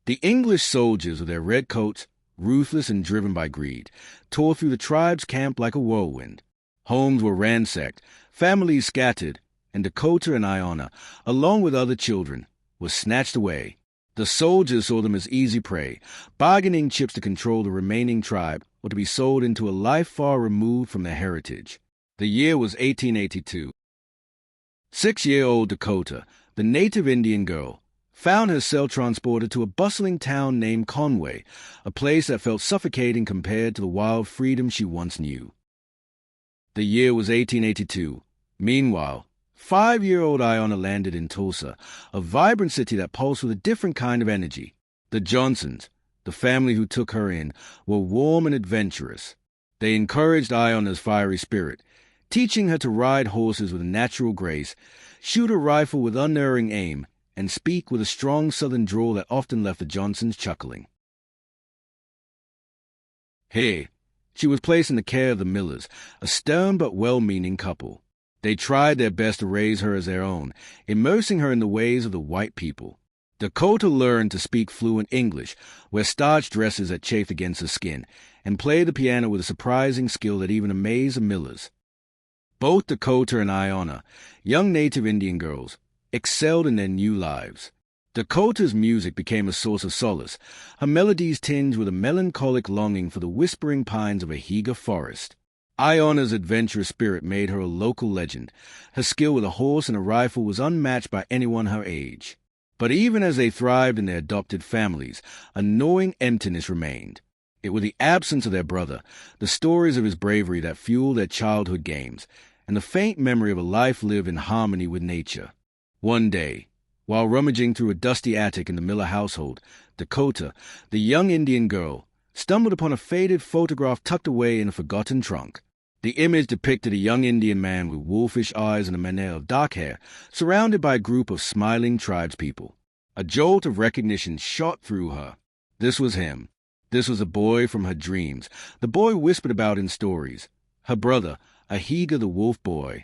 The English soldiers, with their red coats, ruthless and driven by greed, tore through the tribe's camp like a whirlwind. Homes were ransacked, families scattered, and Dakota and Iona, along with other children, were snatched away. The soldiers saw them as easy prey, bargaining chips to control the remaining tribe or to be sold into a life far removed from their heritage. The year was 1882. 6-year-old Dakota, the native Indian girl, found herself transported to a bustling town named Conway, a place that felt suffocating compared to the wild freedom she once knew. The year was 1882. Meanwhile, 5-year-old Iona landed in Tulsa, a vibrant city that pulsed with a different kind of energy. The Johnsons, the family who took her in, were warm and adventurous. They encouraged Iona's fiery spirit, teaching her to ride horses with a natural grace, shoot a rifle with unerring aim, and speak with a strong southern drawl that often left the Johnsons chuckling. Here, she was placed in the care of the Millers, a stern but well-meaning couple. They tried their best to raise her as their own, immersing her in the ways of the white people. Dakota learned to speak fluent English, wear starched dresses that chafed against her skin, and play the piano with a surprising skill that even amazed the Millers. Both Dakota and Iona, young native Indian girls, excelled in their new lives. Dakota's music became a source of solace, her melodies tinged with a melancholic longing for the whispering pines of a Higa forest. Iona's adventurous spirit made her a local legend. Her skill with a horse and a rifle was unmatched by anyone her age. But even as they thrived in their adopted families, a gnawing emptiness remained. It was the absence of their brother, the stories of his bravery that fueled their childhood games, and the faint memory of a life lived in harmony with nature. One day, while rummaging through a dusty attic in the Miller household, Dakota, the young Indian girl, stumbled upon a faded photograph tucked away in a forgotten trunk. The image depicted a young Indian man with wolfish eyes and a mane of dark hair, surrounded by a group of smiling tribespeople. A jolt of recognition shot through her. This was him. This was a boy from her dreams, the boy whispered about in stories. Her brother, Ahiga the wolf boy.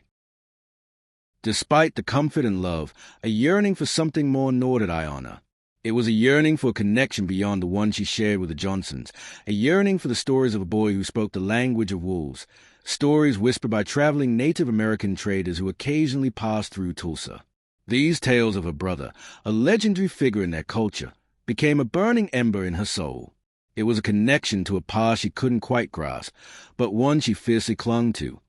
Despite the comfort and love, a yearning for something more gnawed at Iona. It was a yearning for a connection beyond the one she shared with the Johnsons, a yearning for the stories of a boy who spoke the language of wolves, stories whispered by traveling Native American traders who occasionally passed through Tulsa. These tales of her brother, a legendary figure in their culture, became a burning ember in her soul. It was a connection to a past she couldn't quite grasp, but one she fiercely clung to.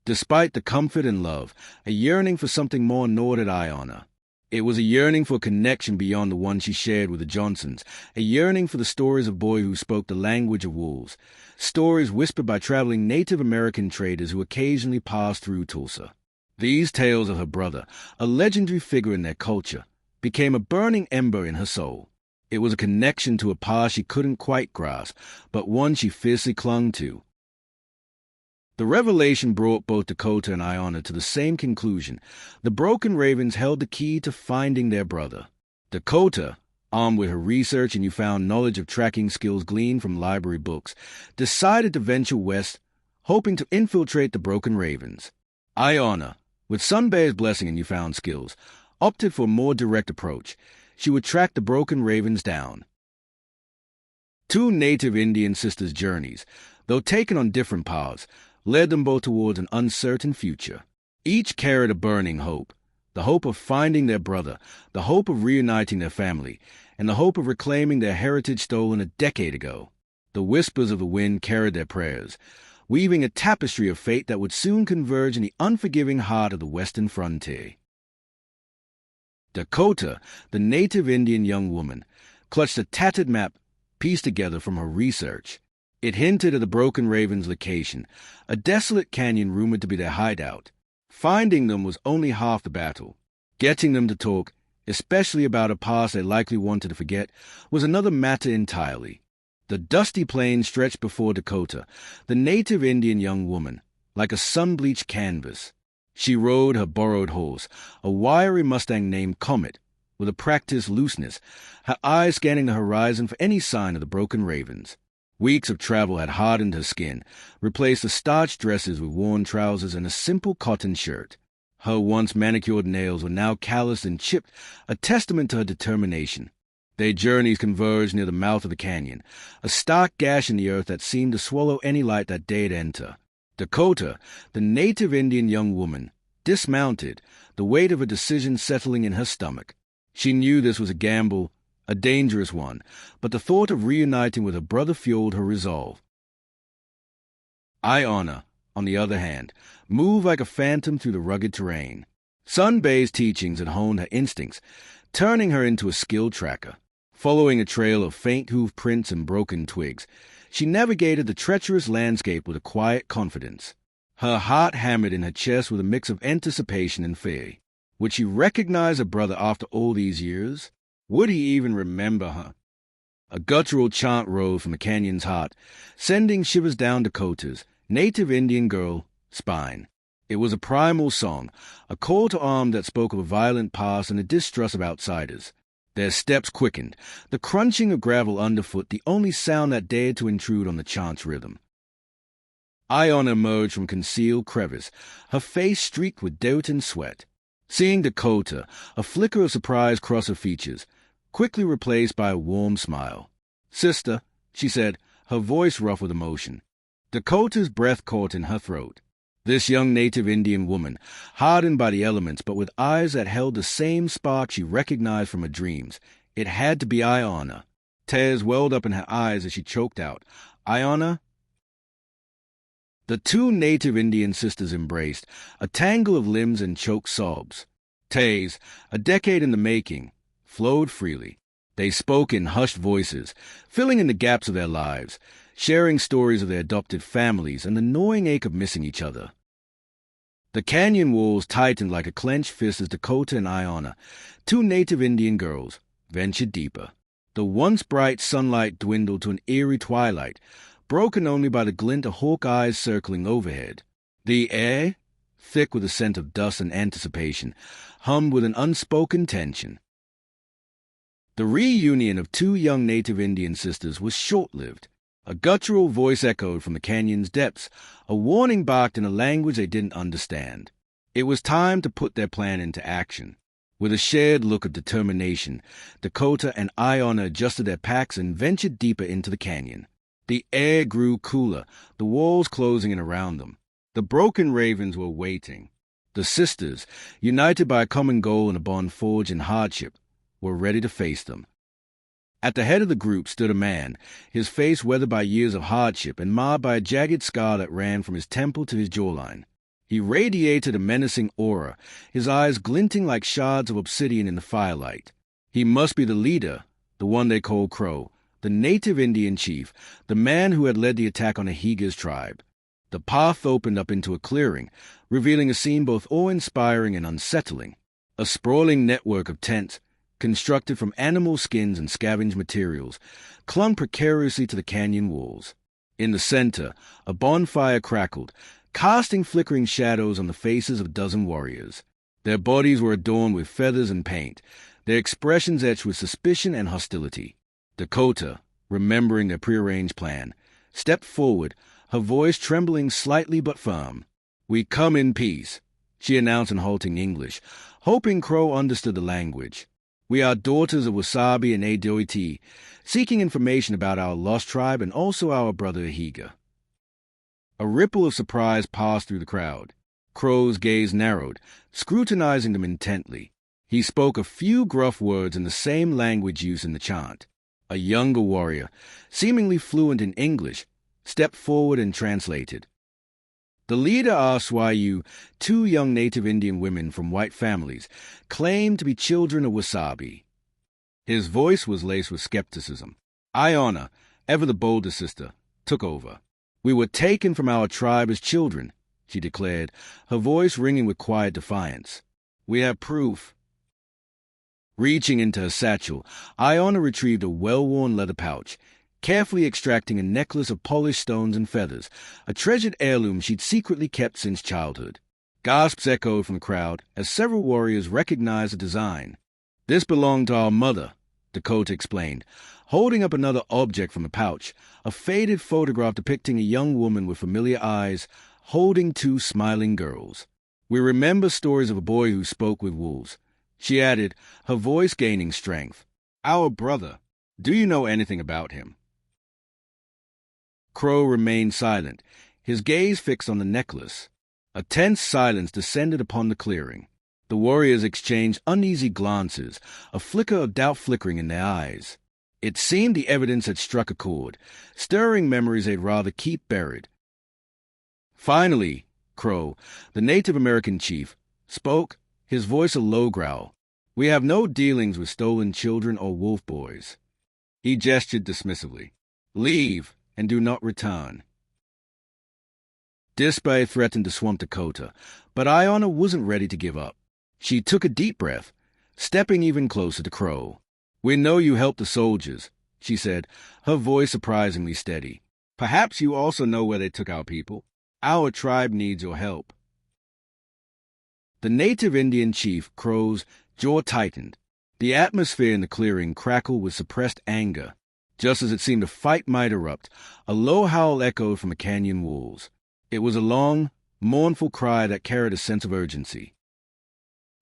Despite the comfort and love, a yearning for something more gnawed at Iona. It was a yearning for a connection beyond the one she shared with the Johnsons, a yearning for the stories of a boy who spoke the language of wolves, stories whispered by traveling Native American traders who occasionally passed through Tulsa. These tales of her brother, a legendary figure in their culture, became a burning ember in her soul. It was a connection to a past she couldn't quite grasp, but one she fiercely clung to. The revelation brought both Dakota and Iona to the same conclusion. The Broken Ravens held the key to finding their brother. Dakota, armed with her research and newfound knowledge of tracking skills gleaned from library books, decided to venture west, hoping to infiltrate the Broken Ravens. Iona, with Sun Bear's blessing and newfound skills, opted for a more direct approach. She would track the Broken Ravens down. Two native Indian sisters' journeys, though taken on different paths, led them both towards an uncertain future. Each carried a burning hope, the hope of finding their brother, the hope of reuniting their family, and the hope of reclaiming their heritage stolen a decade ago. The whispers of the wind carried their prayers, weaving a tapestry of fate that would soon converge in the unforgiving heart of the western frontier. Dakota, the native Indian young woman, clutched a tattered map pieced together from her research. It hinted at the Broken Ravens' location, a desolate canyon rumored to be their hideout. Finding them was only half the battle. Getting them to talk, especially about a past they likely wanted to forget, was another matter entirely. The dusty plains stretched before Dakota, the native Indian young woman, like a sun-bleached canvas. She rode her borrowed horse, a wiry Mustang named Comet, with a practiced looseness, her eyes scanning the horizon for any sign of the Broken Ravens. Weeks of travel had hardened her skin, replaced the starched dresses with worn trousers and a simple cotton shirt. Her once manicured nails were now calloused and chipped, a testament to her determination. Their journeys converged near the mouth of the canyon, a stark gash in the earth that seemed to swallow any light that dared enter. Dakota, the native Indian young woman, dismounted, the weight of a decision settling in her stomach. She knew this was a gamble, a dangerous one, but the thought of reuniting with her brother fueled her resolve. Iona, on the other hand, moved like a phantom through the rugged terrain. Sun-Bei's teachings had honed her instincts, turning her into a skilled tracker. Following a trail of faint hoof prints and broken twigs, she navigated the treacherous landscape with a quiet confidence. Her heart hammered in her chest with a mix of anticipation and fear. Would she recognize her brother after all these years? Would he even remember her? A guttural chant rose from the canyon's heart, sending shivers down Dakota's native Indian girl spine. It was a primal song, a call to arms that spoke of a violent past and a distrust of outsiders. Their steps quickened, the crunching of gravel underfoot the only sound that dared to intrude on the chant's rhythm. Iona emerged from concealed crevice, her face streaked with dirt and sweat. Seeing Dakota, a flicker of surprise crossed her features, quickly replaced by a warm smile. "Sister," she said, her voice rough with emotion. Dakota's breath caught in her throat. This young native Indian woman, hardened by the elements but with eyes that held the same spark she recognized from her dreams. It had to be Iona. Tears welled up in her eyes as she choked out, "Iona?" The two native Indian sisters embraced, a tangle of limbs and choked sobs. Tears, a decade in the making, flowed freely. They spoke in hushed voices, filling in the gaps of their lives, sharing stories of their adopted families and the gnawing ache of missing each other. The canyon walls tightened like a clenched fist as Dakota and Iona, two native Indian girls, ventured deeper. The once bright sunlight dwindled to an eerie twilight, broken only by the glint of hawk eyes circling overhead. The air, thick with a scent of dust and anticipation, hummed with an unspoken tension. The reunion of two young native Indian sisters was short-lived. A guttural voice echoed from the canyon's depths, a warning barked in a language they didn't understand. It was time to put their plan into action. With a shared look of determination, Dakota and Iona adjusted their packs and ventured deeper into the canyon. The air grew cooler, the walls closing in around them. The broken ravens were waiting. The sisters, united by a common goal and a bond forged in hardship, were ready to face them. At the head of the group stood a man, his face weathered by years of hardship and marred by a jagged scar that ran from his temple to his jawline. He radiated a menacing aura, his eyes glinting like shards of obsidian in the firelight. He must be the leader, the one they called Crow, the native Indian chief, the man who had led the attack on Ahiga's tribe. The path opened up into a clearing, revealing a scene both awe-inspiring and unsettling. A sprawling network of tents, constructed from animal skins and scavenged materials, clung precariously to the canyon walls. In the center, a bonfire crackled, casting flickering shadows on the faces of a dozen warriors. Their bodies were adorned with feathers and paint, their expressions etched with suspicion and hostility. Dakota, remembering their prearranged plan, stepped forward, her voice trembling slightly but firm. "We come in peace," she announced in halting English, hoping Crow understood the language. "We are daughters of Wasabi and Adoiti, seeking information about our lost tribe and also our brother Ahiga." A ripple of surprise passed through the crowd. Crow's gaze narrowed, scrutinizing them intently. He spoke a few gruff words in the same language used in the chant. A younger warrior, seemingly fluent in English, stepped forward and translated. The leader asked why you, two young native Indian women from white families, claimed to be children of Wasabi. His voice was laced with skepticism. Iona, ever the bolder sister, took over. "We were taken from our tribe as children," she declared, her voice ringing with quiet defiance. "We have proof." Reaching into her satchel, Iona retrieved a well-worn leather pouch, carefully extracting a necklace of polished stones and feathers, a treasured heirloom she'd secretly kept since childhood. Gasps echoed from the crowd as several warriors recognized the design. "This belonged to our mother," Dakota explained, holding up another object from the pouch, a faded photograph depicting a young woman with familiar eyes, holding two smiling girls. We remember stories of a boy who spoke with wolves. She added, her voice gaining strength. Our brother. Do you know anything about him? Crow remained silent, his gaze fixed on the necklace. A tense silence descended upon the clearing. The warriors exchanged uneasy glances, a flicker of doubt flickering in their eyes. It seemed the evidence had struck a chord, stirring memories they'd rather keep buried. Finally, Crow, the Native American chief, spoke, his voice a low growl. We have no dealings with stolen children or wolf boys. He gestured dismissively. Leave, and do not return. Despair threatened to swamp Dakota, but Iona wasn't ready to give up. She took a deep breath, stepping even closer to Crow. We know you helped the soldiers, she said, her voice surprisingly steady. Perhaps you also know where they took our people. Our tribe needs your help. The native Indian chief, Crow's jaw tightened. The atmosphere in the clearing crackled with suppressed anger. Just as it seemed a fight might erupt, a low howl echoed from the canyon walls. It was a long, mournful cry that carried a sense of urgency.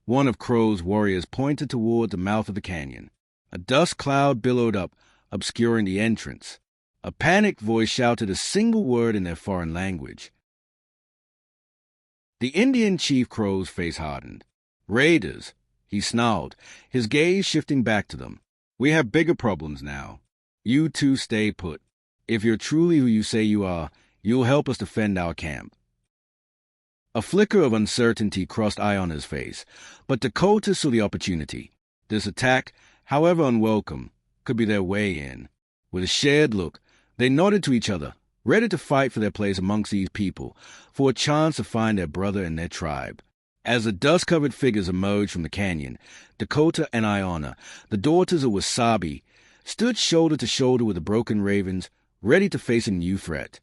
One of Crow's warriors pointed toward the mouth of the canyon. A dust cloud billowed up, obscuring the entrance. A panicked voice shouted a single word in their foreign language. The Indian chief Crow's face hardened. Raiders, he snarled, his gaze shifting back to them. We have bigger problems now. You two stay put. If you're truly who you say you are, you'll help us defend our camp. A flicker of uncertainty crossed Iona's face, but Dakota saw the opportunity. This attack, however unwelcome, could be their way in. With a shared look, they nodded to each other, ready to fight for their place amongst these people, for a chance to find their brother and their tribe. As the dust-covered figures emerged from the canyon, Dakota and Iona, the daughters of Wasabi, stood shoulder to shoulder with the broken ravens, ready to face a new threat.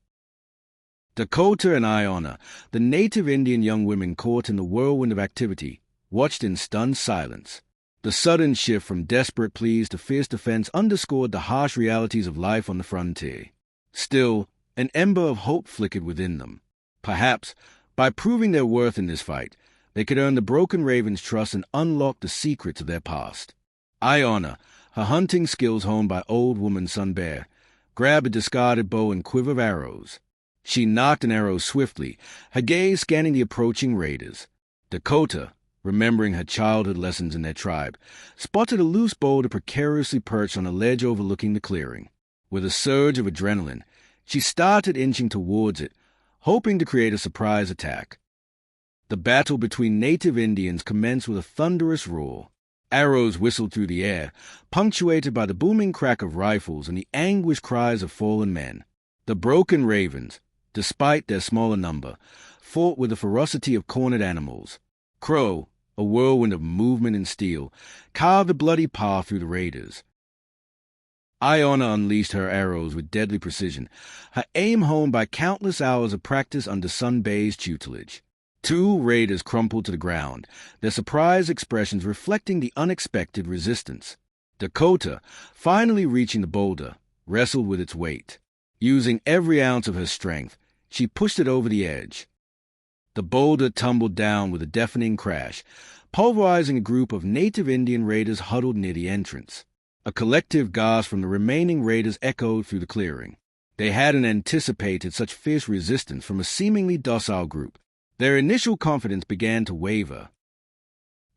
Dakota and Iona, the native Indian young women caught in the whirlwind of activity, watched in stunned silence. The sudden shift from desperate pleas to fierce defense underscored the harsh realities of life on the frontier. Still, an ember of hope flickered within them. Perhaps, by proving their worth in this fight, they could earn the broken ravens' trust and unlock the secrets of their past. Iona, her hunting skills honed by old woman Sun Bear, grabbed a discarded bow and quiver of arrows. She knocked an arrow swiftly, her gaze scanning the approaching raiders. Dakota, remembering her childhood lessons in their tribe, spotted a loose boulder precariously perched on a ledge overlooking the clearing. With a surge of adrenaline, she started inching towards it, hoping to create a surprise attack. The battle between native Indians commenced with a thunderous roar. Arrows whistled through the air, punctuated by the booming crack of rifles and the anguished cries of fallen men. The broken ravens, despite their smaller number, fought with the ferocity of cornered animals. Crow, a whirlwind of movement and steel, carved a bloody path through the raiders. Iona unleashed her arrows with deadly precision, her aim honed by countless hours of practice under Sun Bear's tutelage. 2 raiders crumpled to the ground, their surprised expressions reflecting the unexpected resistance. Dakota, finally reaching the boulder, wrestled with its weight. Using every ounce of her strength, she pushed it over the edge. The boulder tumbled down with a deafening crash, pulverizing a group of native Indian raiders huddled near the entrance. A collective gasp from the remaining raiders echoed through the clearing. They hadn't anticipated such fierce resistance from a seemingly docile group. Their initial confidence began to waver.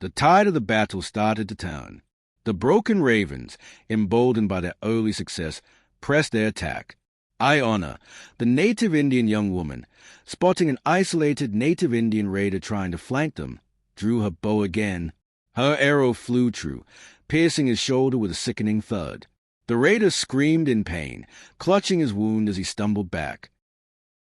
The tide of the battle started to turn. The broken ravens, emboldened by their early success, pressed their attack. Iona, the native Indian young woman, spotting an isolated native Indian raider trying to flank them, drew her bow again. Her arrow flew true, piercing his shoulder with a sickening thud. The raider screamed in pain, clutching his wound as he stumbled back.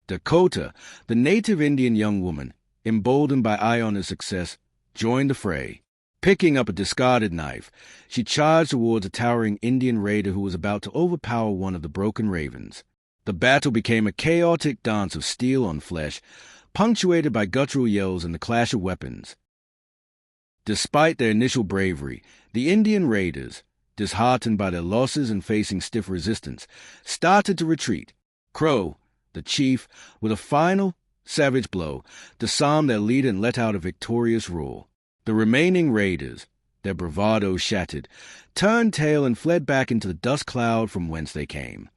Dakota, the native Indian young woman, emboldened by Iona's success, joined the fray. Picking up a discarded knife, she charged towards a towering Indian raider who was about to overpower one of the broken ravens. The battle became a chaotic dance of steel on flesh, punctuated by guttural yells and the clash of weapons. Despite their initial bravery, the Indian raiders, disheartened by their losses and facing stiff resistance, started to retreat. Crow, the chief, with a final, savage blow, disarmed their leader and let out a victorious roar. The remaining raiders, their bravado shattered, turned tail and fled back into the dust cloud from whence they came.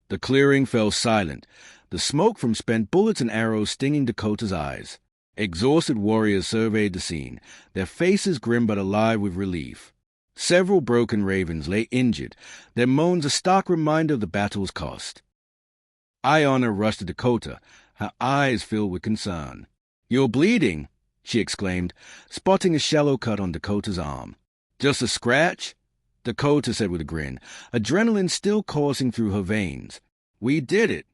The clearing fell silent, the smoke from spent bullets and arrows stinging Dakota's eyes. Exhausted warriors surveyed the scene, their faces grim but alive with relief. Several broken ravens lay injured, their moans a stark reminder of the battle's cost. Iona rushed to Dakota, her eyes filled with concern. "You're bleeding," she exclaimed, spotting a shallow cut on Dakota's arm. "Just a scratch?" Dakota said with a grin, adrenaline still coursing through her veins. "We did it."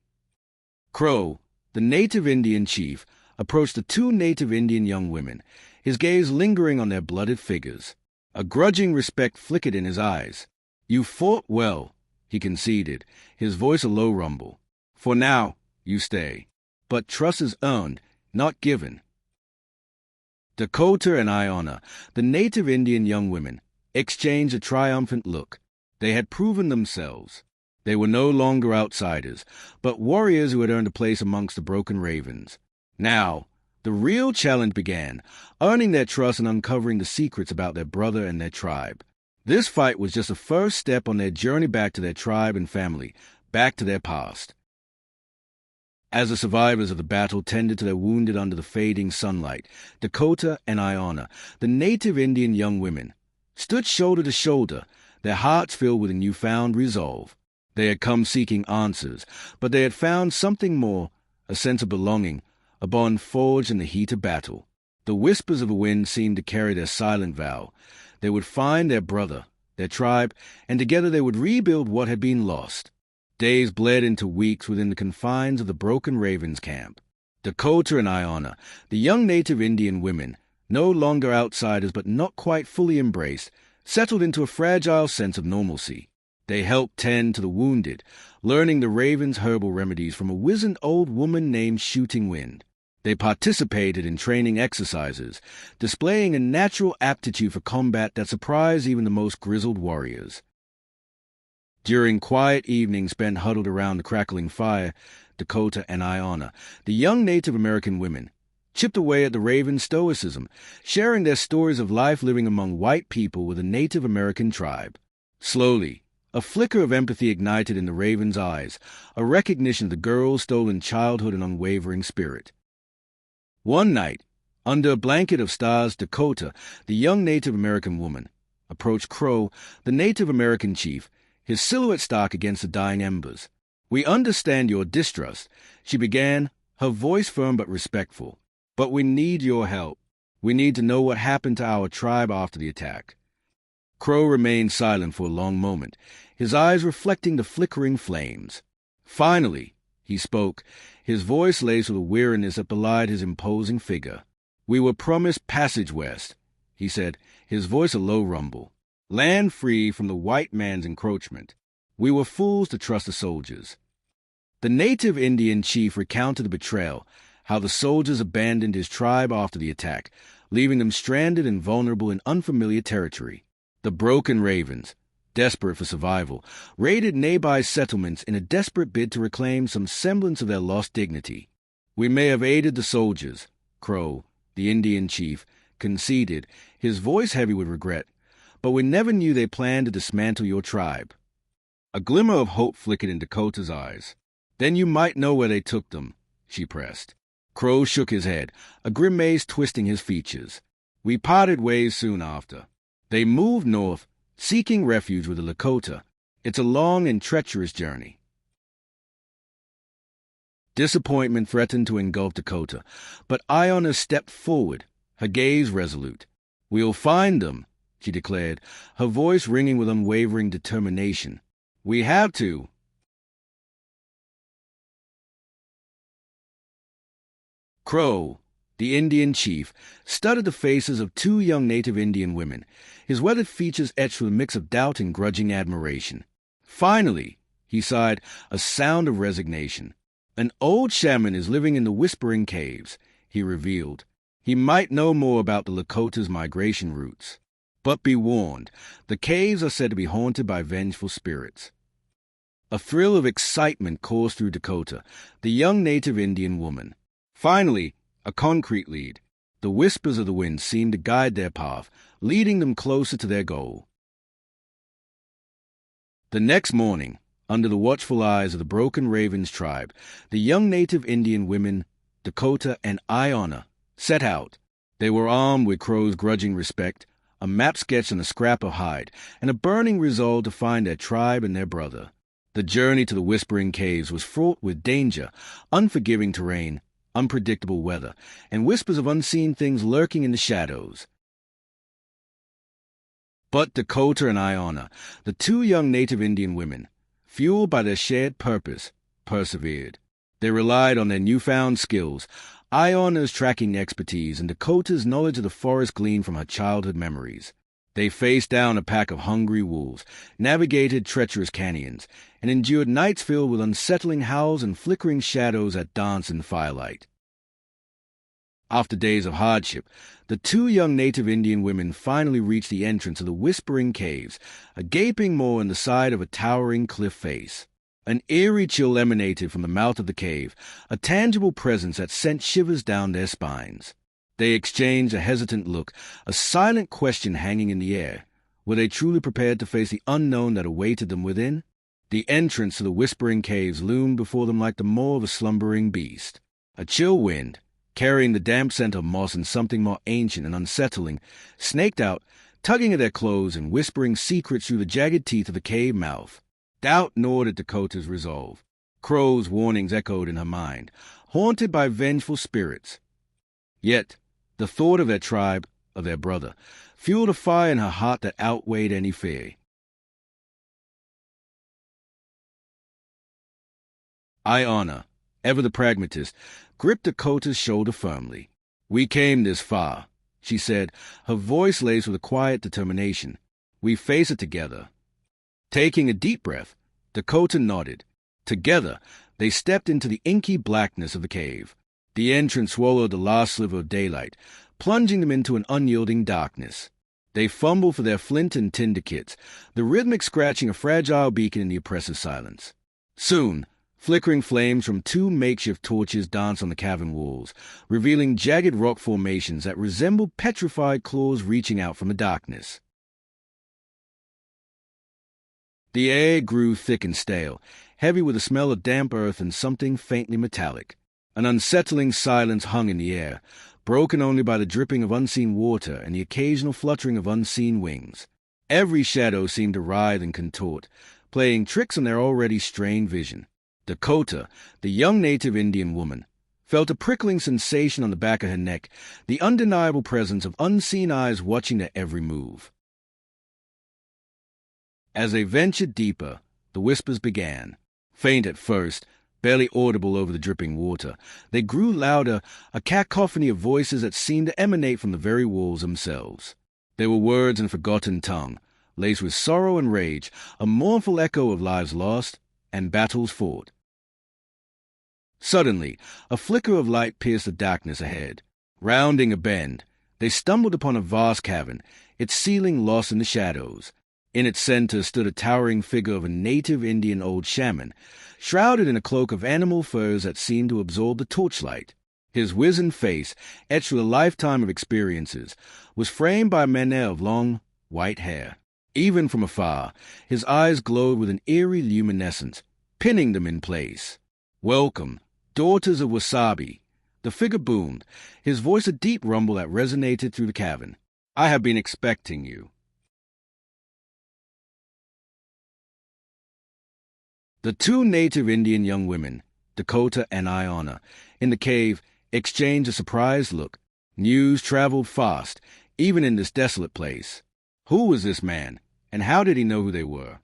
Crow, the native Indian chief, approached the two native Indian young women, his gaze lingering on their blooded figures. A grudging respect flickered in his eyes. "You fought well," he conceded, his voice a low rumble. "For now, you stay. But trust is earned, not given." Dakota and Iona, the native Indian young women, exchanged a triumphant look. They had proven themselves. They were no longer outsiders, but warriors who had earned a place amongst the broken ravens. Now, the real challenge began, earning their trust and uncovering the secrets about their brother and their tribe. This fight was just a first step on their journey back to their tribe and family, back to their past. As the survivors of the battle tended to their wounded under the fading sunlight, Dakota and Iona, the native Indian young women, stood shoulder to shoulder, their hearts filled with a newfound resolve. They had come seeking answers, but they had found something more, a sense of belonging, a bond forged in the heat of battle. The whispers of the wind seemed to carry their silent vow. They would find their brother, their tribe, and together they would rebuild what had been lost. Days bled into weeks within the confines of the broken Ravens camp. Dakota and Iona, the young native Indian women, no longer outsiders but not quite fully embraced, settled into a fragile sense of normalcy. They helped tend to the wounded, learning the Ravens' herbal remedies from a wizened old woman named Shooting Wind. They participated in training exercises, displaying a natural aptitude for combat that surprised even the most grizzled warriors. During quiet evenings spent huddled around the crackling fire, Dakota and Iona, the young Native American women, chipped away at the Raven's stoicism, sharing their stories of life living among white people with a Native American tribe. Slowly, a flicker of empathy ignited in the Raven's eyes, a recognition of the girl's stolen childhood and unwavering spirit. One night, under a blanket of stars, Dakota, the young Native American woman, approached Crow, the Native American chief, his silhouette stark against the dying embers. "We understand your distrust," she began, her voice firm but respectful. "But we need your help. We need to know what happened to our tribe after the attack." Crow remained silent for a long moment, his eyes reflecting the flickering flames. Finally, he spoke, his voice laced with a weariness that belied his imposing figure. "We were promised passage west," he said, his voice a low rumble. "Land free from the white man's encroachment. We were fools to trust the soldiers." The native Indian chief recounted the betrayal, how the soldiers abandoned his tribe after the attack, leaving them stranded and vulnerable in unfamiliar territory. The broken Ravens, desperate for survival, raided nearby settlements in a desperate bid to reclaim some semblance of their lost dignity. "We may have aided the soldiers," Crow, the Indian chief, conceded, his voice heavy with regret, "but we never knew they planned to dismantle your tribe." A glimmer of hope flickered in Dakota's eyes. "Then you might know where they took them," she pressed. Crow shook his head, a grimace twisting his features. "We parted ways soon after. They moved north, seeking refuge with the Lakota. It's a long and treacherous journey." Disappointment threatened to engulf Dakota, but Iona stepped forward, her gaze resolute. "We'll find them," she declared, her voice ringing with unwavering determination. "We have to." Crow, the Indian chief, studied the faces of two young native Indian women, his weathered features etched with a mix of doubt and grudging admiration. "Finally," he sighed, a sound of resignation. "An old shaman is living in the Whispering Caves," he revealed. "He might know more about the Lakota's migration routes. But be warned, the caves are said to be haunted by vengeful spirits." A thrill of excitement coursed through Dakota, the young native Indian woman. Finally, a concrete lead. The whispers of the wind seemed to guide their path, leading them closer to their goal. The next morning, under the watchful eyes of the Broken Ravens tribe, the young native Indian women, Dakota and Iona, set out. They were armed with Crow's grudging respect, a map sketch on a scrap of hide, and a burning resolve to find their tribe and their brother. The journey to the Whispering Caves was fraught with danger, unforgiving terrain, unpredictable weather, and whispers of unseen things lurking in the shadows. But Dakota and Iona, the two young native Indian women, fueled by their shared purpose, persevered. They relied on their newfound skills, Iona's tracking expertise and Dakota's knowledge of the forest gleaned from her childhood memories. They faced down a pack of hungry wolves, navigated treacherous canyons, and endured nights filled with unsettling howls and flickering shadows that danced in firelight. After days of hardship, the two young native Indian women finally reached the entrance of the Whispering Caves, a gaping maw in the side of a towering cliff face. An eerie chill emanated from the mouth of the cave, a tangible presence that sent shivers down their spines. They exchanged a hesitant look, a silent question hanging in the air. Were they truly prepared to face the unknown that awaited them within? The entrance to the Whispering Caves loomed before them like the maw of a slumbering beast. A chill wind, carrying the damp scent of moss and something more ancient and unsettling, snaked out, tugging at their clothes and whispering secrets through the jagged teeth of the cave mouth. Doubt gnawed at Dakota's resolve. Crow's warnings echoed in her mind, haunted by vengeful spirits. Yet, the thought of their tribe, of their brother, fueled a fire in her heart that outweighed any fear. Iona, ever the pragmatist, gripped Dakota's shoulder firmly. "We came this far," she said, her voice laced with a quiet determination. "We face it together." Taking a deep breath, Dakota nodded. Together, they stepped into the inky blackness of the cave. The entrance swallowed the last sliver of daylight, plunging them into an unyielding darkness. They fumbled for their flint and tinder kits, the rhythmic scratching a fragile beacon in the oppressive silence. Soon, flickering flames from two makeshift torches danced on the cavern walls, revealing jagged rock formations that resembled petrified claws reaching out from the darkness. The air grew thick and stale, heavy with the smell of damp earth and something faintly metallic. An unsettling silence hung in the air, broken only by the dripping of unseen water and the occasional fluttering of unseen wings. Every shadow seemed to writhe and contort, playing tricks on their already strained vision. Dakota, the young native Indian woman, felt a prickling sensation on the back of her neck, the undeniable presence of unseen eyes watching their every move. As they ventured deeper, the whispers began. Faint at first, barely audible over the dripping water, they grew louder, a cacophony of voices that seemed to emanate from the very walls themselves. They were words in forgotten tongue, laced with sorrow and rage, a mournful echo of lives lost and battles fought. Suddenly, a flicker of light pierced the darkness ahead. Rounding a bend, they stumbled upon a vast cavern, its ceiling lost in the shadows. In its center stood a towering figure of a native Indian old shaman, shrouded in a cloak of animal furs that seemed to absorb the torchlight. His wizened face, etched with a lifetime of experiences, was framed by a menere of long, white hair. Even from afar, his eyes glowed with an eerie luminescence, pinning them in place. "Welcome, daughters of Wasabi," the figure boomed, his voice a deep rumble that resonated through the cavern. "I have been expecting you." The two native Indian young women, Dakota and Iona, in the cave, exchanged a surprised look. News traveled fast, even in this desolate place. Who was this man, and how did he know who they were?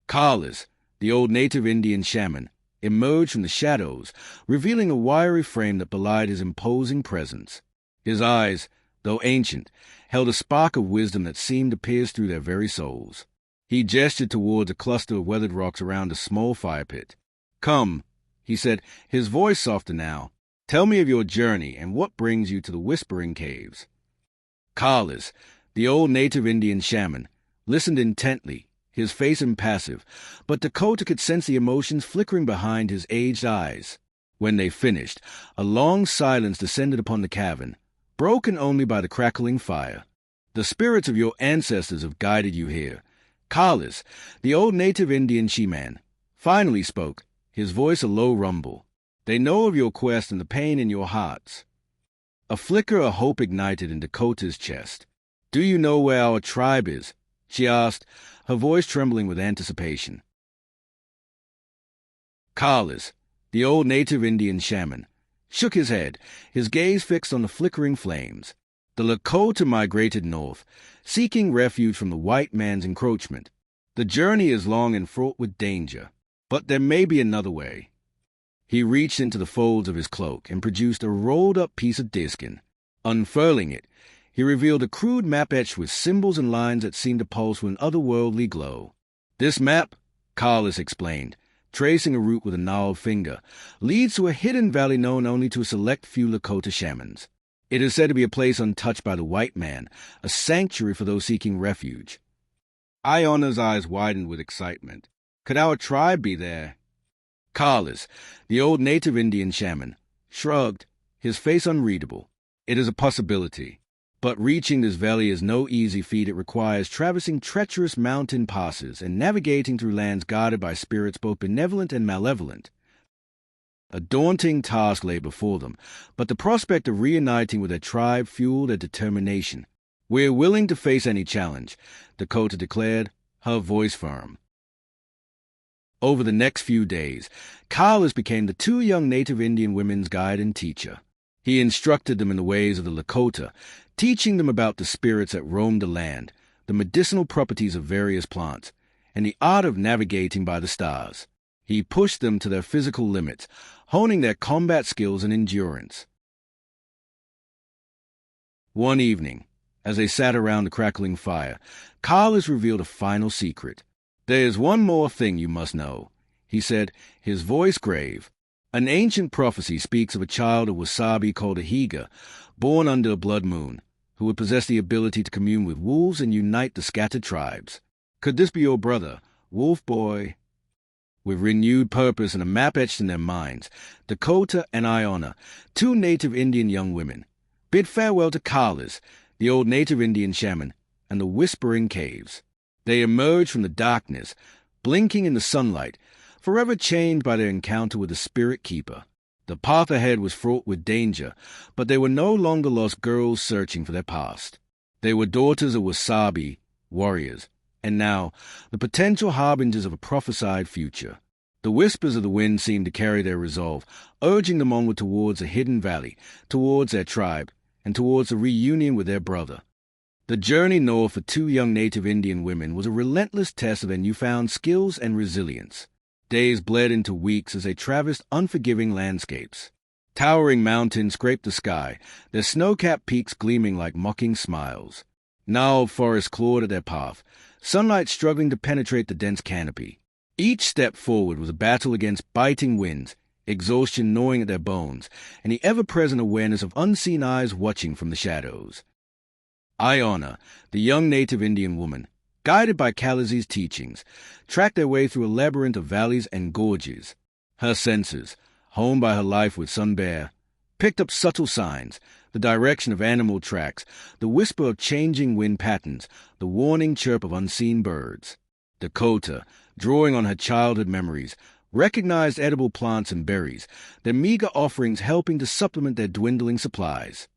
Carlos, the old native Indian shaman, emerged from the shadows, revealing a wiry frame that belied his imposing presence. His eyes, though ancient, held a spark of wisdom that seemed to pierce through their very souls. He gestured towards a cluster of weathered rocks around a small fire pit. "Come," he said, his voice softer now. "Tell me of your journey and what brings you to the Whispering Caves." Carlos, the old native Indian shaman, listened intently, his face impassive, but Dakota could sense the emotions flickering behind his aged eyes. When they finished, a long silence descended upon the cavern, broken only by the crackling fire. The spirits of your ancestors have guided you here. Carlos, the old native Indian she-man, finally spoke, his voice a low rumble. They know of your quest and the pain in your hearts. A flicker of hope ignited in Dakota's chest. Do you know where our tribe is? She asked, her voice trembling with anticipation. Carlos, the old native Indian shaman, shook his head, his gaze fixed on the flickering flames. The Lakota migrated north, seeking refuge from the white man's encroachment. The journey is long and fraught with danger, but there may be another way. He reached into the folds of his cloak and produced a rolled-up piece of deerskin. Unfurling it, he revealed a crude map etched with symbols and lines that seemed to pulse with an otherworldly glow. This map, Carlos explained, tracing a route with a gnarled finger, leads to a hidden valley known only to a select few Lakota shamans. It is said to be a place untouched by the white man, a sanctuary for those seeking refuge. Iona's eyes widened with excitement. Could our tribe be there? Carlos, the old native Indian shaman, shrugged, his face unreadable. It is a possibility. But reaching this valley is no easy feat. It requires traversing treacherous mountain passes and navigating through lands guarded by spirits both benevolent and malevolent. A daunting task lay before them, but the prospect of reuniting with their tribe fueled their determination. We're willing to face any challenge, Dakota declared, her voice firm. Over the next few days, Carlos became the two young native Indian women's guide and teacher. He instructed them in the ways of the Lakota, teaching them about the spirits that roamed the land, the medicinal properties of various plants, and the art of navigating by the stars. He pushed them to their physical limits, honing their combat skills and endurance. One evening, as they sat around the crackling fire, Carlos revealed a final secret. There is one more thing you must know, he said, his voice grave. An ancient prophecy speaks of a child of Wasabi called a Higa, born under a blood moon, who would possess the ability to commune with wolves and unite the scattered tribes. Could this be your brother, Wolf Boy? With renewed purpose and a map etched in their minds, Dakota and Iona, two native Indian young women, bid farewell to Carlos, the old native Indian shaman, and the whispering caves. They emerged from the darkness, blinking in the sunlight, forever changed by their encounter with the Spirit Keeper. The path ahead was fraught with danger, but they were no longer lost girls searching for their past. They were daughters of Wasabi, warriors, and now the potential harbingers of a prophesied future. The whispers of the wind seemed to carry their resolve, urging them onward towards a hidden valley, towards their tribe, and towards a reunion with their brother. The journey north for two young native Indian women was a relentless test of their newfound skills and resilience. Days bled into weeks as they traversed unforgiving landscapes. Towering mountains scraped the sky, their snow-capped peaks gleaming like mocking smiles. Gnarled forests clawed at their path, sunlight struggling to penetrate the dense canopy. Each step forward was a battle against biting winds, exhaustion gnawing at their bones, and the ever-present awareness of unseen eyes watching from the shadows. Iona, the young native Indian woman, guided by Kalazi's teachings, tracked their way through a labyrinth of valleys and gorges. Her senses, honed by her life with Sun Bear, picked up subtle signs, the direction of animal tracks, the whisper of changing wind patterns, the warning chirp of unseen birds. Dakota, drawing on her childhood memories, recognized edible plants and berries, their meager offerings helping to supplement their dwindling supplies.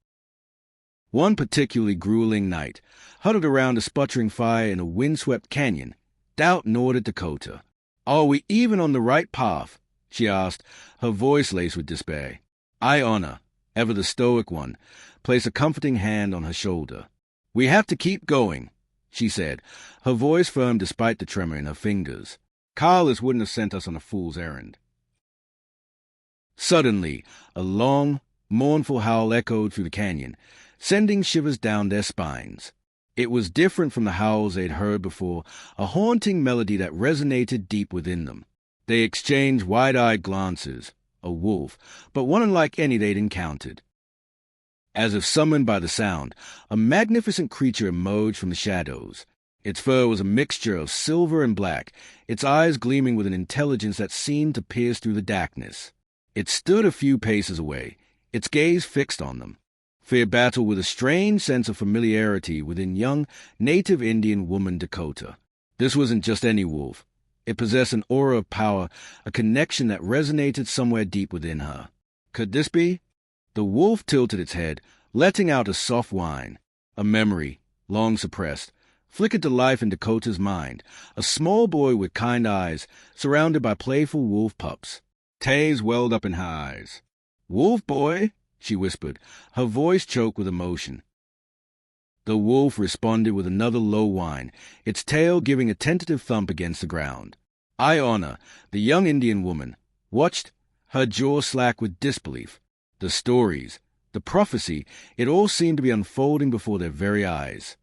One particularly grueling night, huddled around a sputtering fire in a windswept canyon, doubt gnawed at Dakota. "Are we even on the right path?" she asked, her voice laced with despair. Iona, ever the stoic one, placed a comforting hand on her shoulder. "We have to keep going," she said, her voice firm despite the tremor in her fingers. "Carlos wouldn't have sent us on a fool's errand." Suddenly, a long, mournful howl echoed through the canyon, sending shivers down their spines. It was different from the howls they'd heard before, a haunting melody that resonated deep within them. They exchanged wide-eyed glances, a wolf, but one unlike any they'd encountered. As if summoned by the sound, a magnificent creature emerged from the shadows. Its fur was a mixture of silver and black, its eyes gleaming with an intelligence that seemed to pierce through the darkness. It stood a few paces away, its gaze fixed on them. Fear battled with a strange sense of familiarity within young native Indian woman Dakota. This wasn't just any wolf. It possessed an aura of power, a connection that resonated somewhere deep within her. Could this be? The wolf tilted its head, letting out a soft whine. A memory, long suppressed, flickered to life in Dakota's mind. A small boy with kind eyes, surrounded by playful wolf pups. Tears welled up in her eyes. "Wolf boy," she whispered, her voice choked with emotion. The wolf responded with another low whine, its tail giving a tentative thump against the ground. Iona, the young Indian woman, watched, her jaw slack with disbelief. The stories, the prophecy, it all seemed to be unfolding before their very eyes.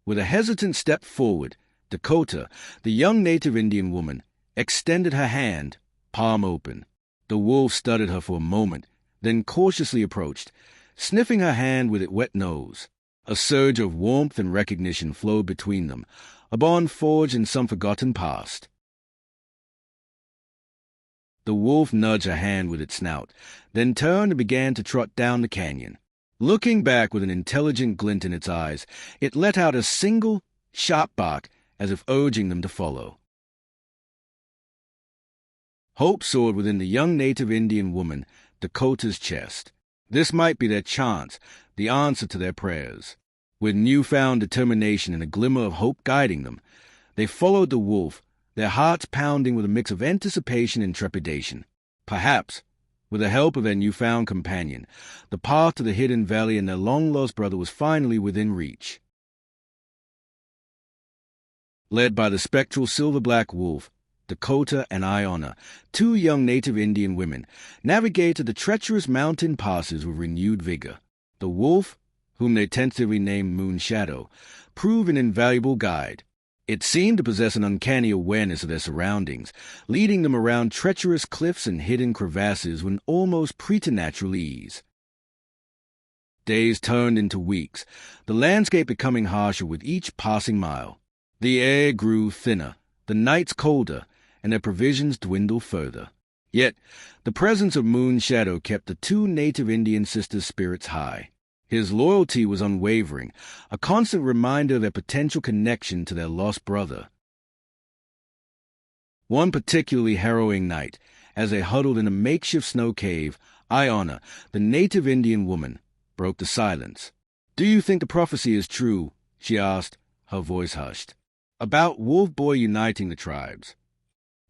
With a hesitant step forward, Dakota, the young native Indian woman, extended her hand, palm open. The wolf studied her for a moment, then cautiously approached, sniffing her hand with its wet nose. A surge of warmth and recognition flowed between them, a bond forged in some forgotten past. The wolf nudged her hand with its snout, then turned and began to trot down the canyon. Looking back with an intelligent glint in its eyes, it let out a single, sharp bark as if urging them to follow. Hope soared within the young native Indian woman, Dakota's chest. This might be their chance, the answer to their prayers. With newfound determination and a glimmer of hope guiding them, they followed the wolf, their hearts pounding with a mix of anticipation and trepidation. Perhaps, with the help of their newfound companion, the path to the hidden valley and their long-lost brother was finally within reach. Led by the spectral silver-black wolf, Dakota and Iona, two young native Indian women, navigated the treacherous mountain passes with renewed vigor. The wolf, whom they tentatively named Moon Shadow, proved an invaluable guide. It seemed to possess an uncanny awareness of their surroundings, leading them around treacherous cliffs and hidden crevasses with an almost preternatural ease. Days turned into weeks, the landscape becoming harsher with each passing mile. The air grew thinner, the nights colder, and their provisions dwindled further. Yet, the presence of Moon Shadow kept the two native Indian sisters' spirits high. His loyalty was unwavering, a constant reminder of their potential connection to their lost brother. One particularly harrowing night, as they huddled in a makeshift snow cave, Iona, the native Indian woman, broke the silence. "Do you think the prophecy is true?" she asked, her voice hushed. "About Wolf Boy uniting the tribes?"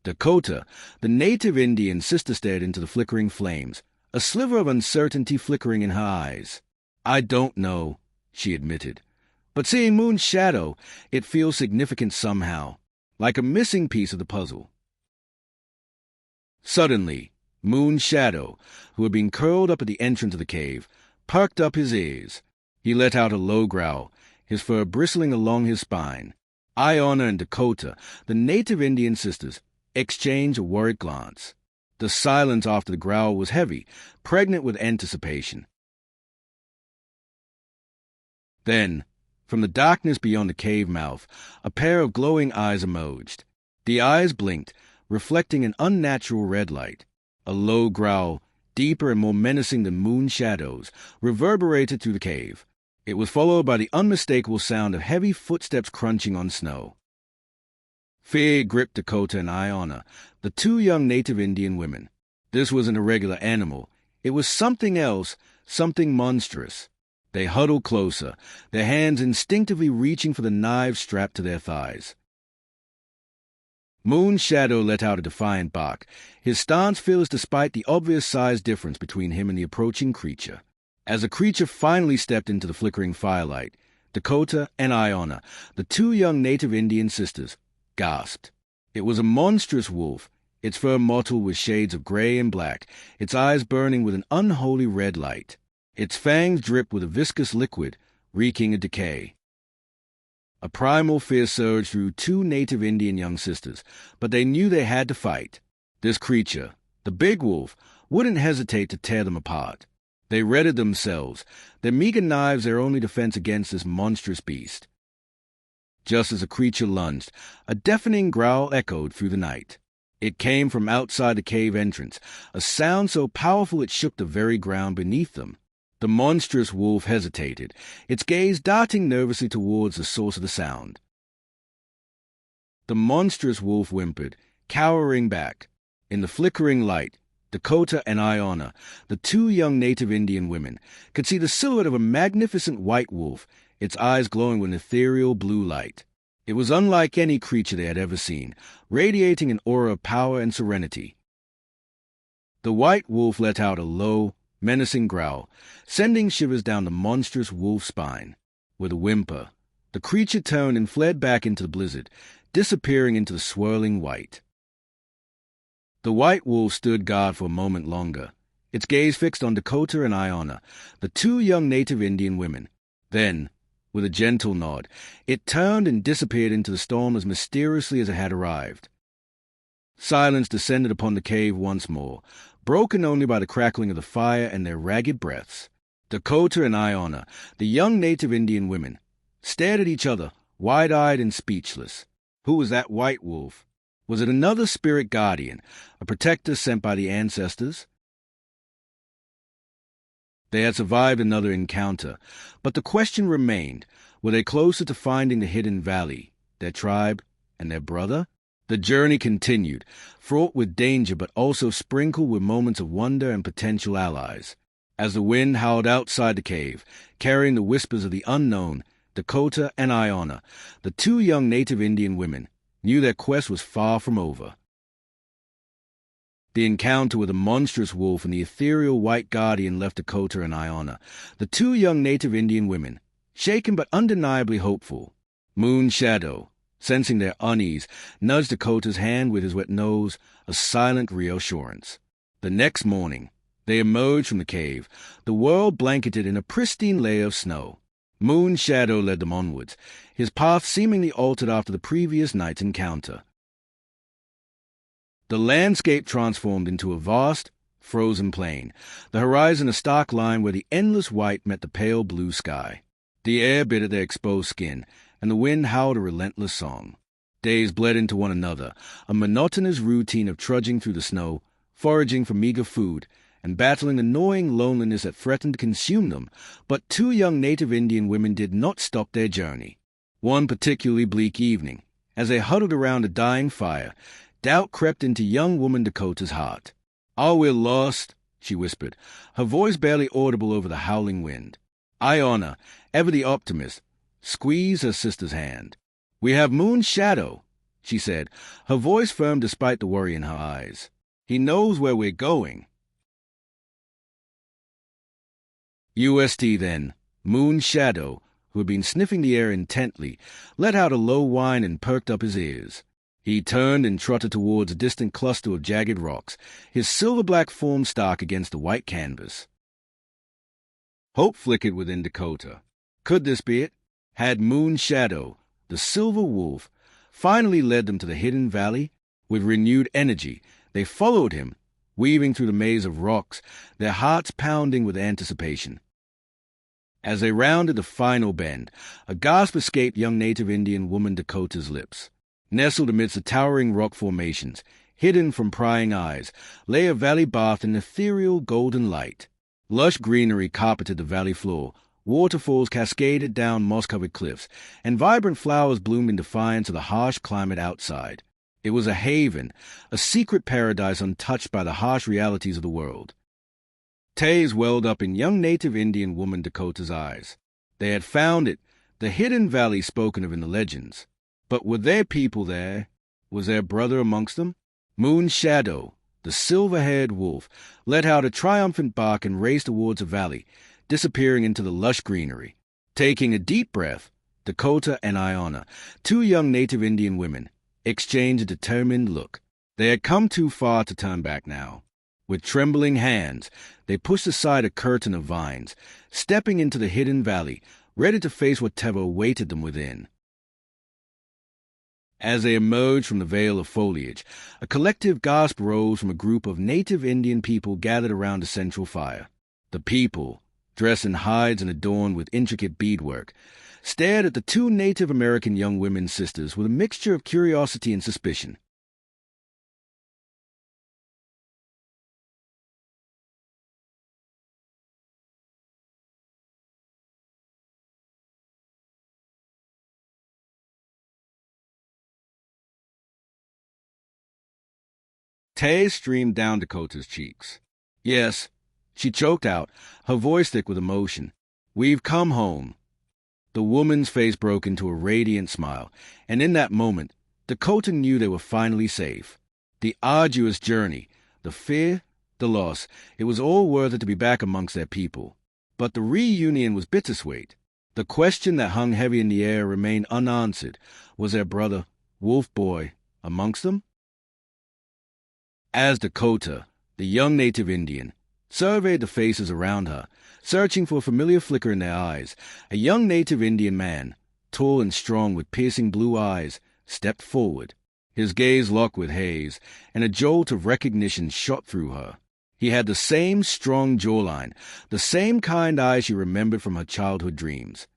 Dakota, the native Indian sister, stared into the flickering flames, a sliver of uncertainty flickering in her eyes. "I don't know," she admitted. "But seeing Moon's shadow, it feels significant somehow, like a missing piece of the puzzle." Suddenly, Moon's shadow, who had been curled up at the entrance of the cave, perked up his ears. He let out a low growl, his fur bristling along his spine. Iona and Dakota, the native Indian sisters, exchanged a worried glance. The silence after the growl was heavy, pregnant with anticipation. Then, from the darkness beyond the cave mouth, a pair of glowing eyes emerged. The eyes blinked, reflecting an unnatural red light. A low growl, deeper and more menacing than Moon Shadow's, reverberated through the cave. It was followed by the unmistakable sound of heavy footsteps crunching on snow. Fear gripped Dakota and Iona, the two young native Indian women. This wasn't a regular animal. It was something else, something monstrous. They huddled closer, their hands instinctively reaching for the knives strapped to their thighs. Moon Shadow let out a defiant bark, his stance fearless despite the obvious size difference between him and the approaching creature. As the creature finally stepped into the flickering firelight, Dakota and Iona, the two young native Indian sisters, gasped. It was a monstrous wolf, its fur mottled with shades of gray and black, its eyes burning with an unholy red light. Its fangs dripped with a viscous liquid, reeking of decay. A primal fear surged through two native Indian young sisters, but they knew they had to fight. This creature, the big wolf, wouldn't hesitate to tear them apart. They readied themselves, their meager knives their only defense against this monstrous beast. Just as the creature lunged, a deafening growl echoed through the night. It came from outside the cave entrance, a sound so powerful it shook the very ground beneath them. The monstrous wolf hesitated, its gaze darting nervously towards the source of the sound. The monstrous wolf whimpered, cowering back. In the flickering light, Dakota and Iona, the two young native Indian women, could see the silhouette of a magnificent white wolf, its eyes glowing with an ethereal blue light. It was unlike any creature they had ever seen, radiating an aura of power and serenity. The white wolf let out a low, menacing growl, sending shivers down the monstrous wolf's spine. With a whimper, the creature turned and fled back into the blizzard, disappearing into the swirling white. The white wolf stood guard for a moment longer, its gaze fixed on Dakota and Iona, the two young native Indian women. Then, with a gentle nod, it turned and disappeared into the storm as mysteriously as it had arrived. Silence descended upon the cave once more, broken only by the crackling of the fire and their ragged breaths. Dakota and Iona, the young native Indian women, stared at each other, wide-eyed and speechless. Who was that white wolf? Was it another spirit guardian, a protector sent by the ancestors? They had survived another encounter, but the question remained, were they closer to finding the hidden valley, their tribe, and their brother? The journey continued, fraught with danger but also sprinkled with moments of wonder and potential allies. As the wind howled outside the cave, carrying the whispers of the unknown, Dakota and Iona, the two young native Indian women, knew their quest was far from over. The encounter with the monstrous wolf and the ethereal white guardian left Dakota and Iona, the two young native Indian women, shaken but undeniably hopeful. Moon Shadow, sensing their unease, nudged Dakota's hand with his wet nose, a silent reassurance. The next morning, they emerged from the cave, the world blanketed in a pristine layer of snow. Moon Shadow led them onwards, his path seemingly altered after the previous night's encounter. The landscape transformed into a vast, frozen plain, the horizon a stark line where the endless white met the pale blue sky. The air bit at their exposed skin, and the wind howled a relentless song. Days bled into one another, a monotonous routine of trudging through the snow, foraging for meager food, and battling the gnawing loneliness that threatened to consume them, but two young native Indian women did not stop their journey. One particularly bleak evening, as they huddled around a dying fire, doubt crept into young woman Dakota's heart. "Are we lost?" she whispered, her voice barely audible over the howling wind. Iona, ever the optimist, squeezed her sister's hand. "We have Moon Shadow," she said, her voice firm despite the worry in her eyes. "He knows where we're going." UST then, Moon Shadow, who had been sniffing the air intently, let out a low whine and perked up his ears. He turned and trotted towards a distant cluster of jagged rocks, his silver-black form stark against the white canvas. Hope flickered within Dakota. Could this be it? Had Moon Shadow, the silver wolf, finally led them to the hidden valley? With renewed energy, they followed him, weaving through the maze of rocks, their hearts pounding with anticipation. As they rounded the final bend, a gasp escaped young native Indian woman Dakota's lips. Nestled amidst the towering rock formations, hidden from prying eyes, lay a valley bathed in ethereal golden light. Lush greenery carpeted the valley floor, waterfalls cascaded down moss-covered cliffs, and vibrant flowers bloomed in defiance of the harsh climate outside. It was a haven, a secret paradise untouched by the harsh realities of the world. Tears welled up in young native Indian woman Dakota's eyes. They had found it, the hidden valley spoken of in the legends. But were there people there? Was their brother amongst them? Moon Shadow, the silver-haired wolf, let out a triumphant bark and raced towards the valley, disappearing into the lush greenery. Taking a deep breath, Dakota and Iona, two young native Indian women, exchanged a determined look. They had come too far to turn back now. With trembling hands, they pushed aside a curtain of vines, stepping into the hidden valley, ready to face whatever awaited them within. As they emerged from the veil of foliage, a collective gasp rose from a group of native Indian people gathered around a central fire. The people, dressed in hides and adorned with intricate beadwork, stared at the two Native American young women sisters with a mixture of curiosity and suspicion. Tears streamed down Dakota's cheeks. Yes, she choked out, her voice thick with emotion. We've come home. The woman's face broke into a radiant smile, and in that moment, Dakota knew they were finally safe. The arduous journey, the fear, the loss, it was all worth it to be back amongst their people. But the reunion was bittersweet. The question that hung heavy in the air remained unanswered. Was their brother, Wolf Boy, amongst them? As Dakota, the young native Indian, surveyed the faces around her, searching for a familiar flicker in their eyes, a young native Indian man, tall and strong with piercing blue eyes, stepped forward. His gaze locked with Hayes, and a jolt of recognition shot through her. He had the same strong jawline, the same kind eyes she remembered from her childhood dreams.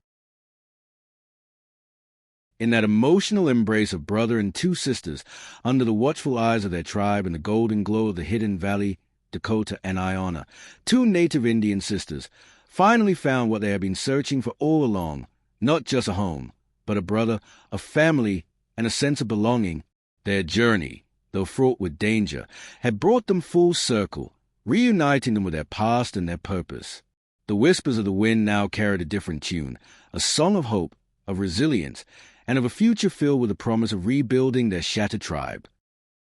In that emotional embrace of brother and two sisters, under the watchful eyes of their tribe and the golden glow of the hidden valley, Dakota and Iona, two native Indian sisters, finally found what they had been searching for all along, not just a home, but a brother, a family, and a sense of belonging. Their journey, though fraught with danger, had brought them full circle, reuniting them with their past and their purpose. The whispers of the wind now carried a different tune, a song of hope, of resilience, and of a future filled with the promise of rebuilding their shattered tribe.